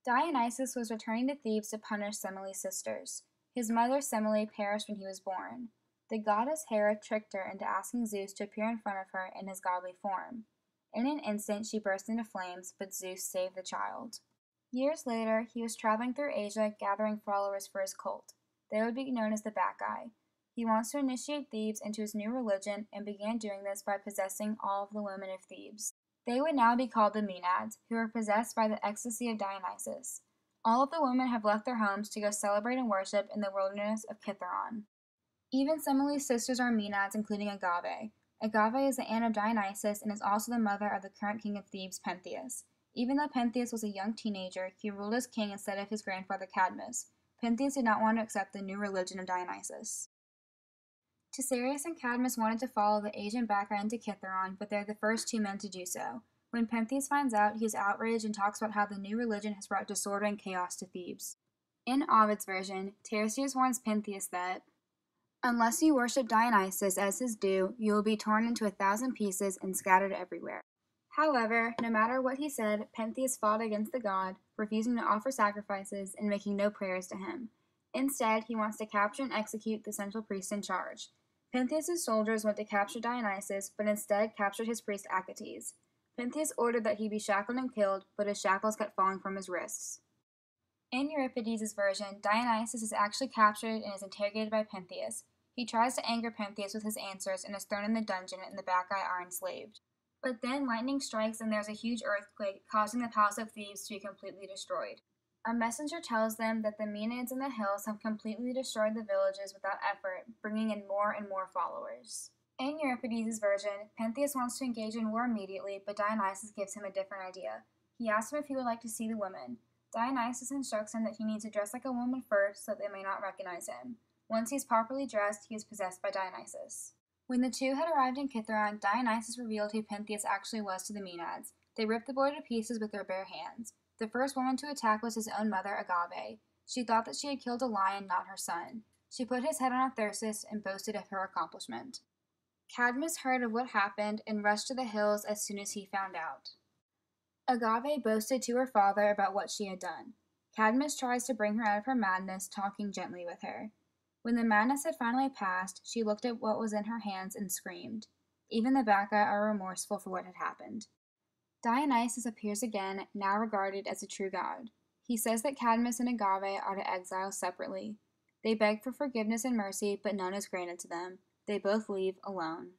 Dionysus was returning to Thebes to punish Semele's sisters. His mother Semele perished when he was born. The goddess Hera tricked her into asking Zeus to appear in front of her in his godly form. In an instant, she burst into flames, but Zeus saved the child. Years later, he was traveling through Asia gathering followers for his cult. They would be known as the Bacchae. He wants to initiate Thebes into his new religion and began doing this by possessing all of the women of Thebes. They would now be called the Maenads, who were possessed by the ecstasy of Dionysus. All of the women have left their homes to go celebrate and worship in the wilderness of Kithaeron. Even Semele's sisters are Maenads, including Agave. Agave is the aunt of Dionysus and is also the mother of the current king of Thebes, Pentheus. Even though Pentheus was a young teenager, he ruled as king instead of his grandfather Cadmus. Pentheus did not want to accept the new religion of Dionysus. Tissarius and Cadmus wanted to follow the Asian Bacchae into Kithaeron, but they're the first two men to do so. When Pentheus finds out, he is outraged and talks about how the new religion has brought disorder and chaos to Thebes. In Ovid's version, Tiresias warns Pentheus that, "Unless you worship Dionysus as his due, you will be torn into 1,000 pieces and scattered everywhere." However, no matter what he said, Pentheus fought against the god, refusing to offer sacrifices and making no prayers to him. Instead, he wants to capture and execute the central priest in charge. Pentheus' soldiers went to capture Dionysus, but instead captured his priest Achates. Pentheus ordered that he be shackled and killed, but his shackles kept falling from his wrists. In Euripides' version, Dionysus is actually captured and is interrogated by Pentheus. He tries to anger Pentheus with his answers and is thrown in the dungeon, and the Bacchae are enslaved. But then lightning strikes and there's a huge earthquake, causing the palace of Thebes to be completely destroyed. A messenger tells them that the Maenads in the hills have completely destroyed the villages without effort, bringing in more and more followers. In Euripides' version, Pentheus wants to engage in war immediately, but Dionysus gives him a different idea. He asks him if he would like to see the women. Dionysus instructs him that he needs to dress like a woman first so that they may not recognize him. Once he is properly dressed, he is possessed by Dionysus. When the two had arrived in Kithaeron, Dionysus revealed who Pentheus actually was to the Maenads. They ripped the boy to pieces with their bare hands. The first woman to attack was his own mother, Agave. She thought that she had killed a lion, not her son. She put his head on a thyrsus and boasted of her accomplishment. Cadmus heard of what happened and rushed to the hills as soon as he found out. Agave boasted to her father about what she had done. Cadmus tries to bring her out of her madness, talking gently with her. When the madness had finally passed, she looked at what was in her hands and screamed. Even the Bacchae are remorseful for what had happened. Dionysus appears again, now regarded as a true god. He says that Cadmus and Agave are to exile separately. They beg for forgiveness and mercy, but none is granted to them. They both leave alone.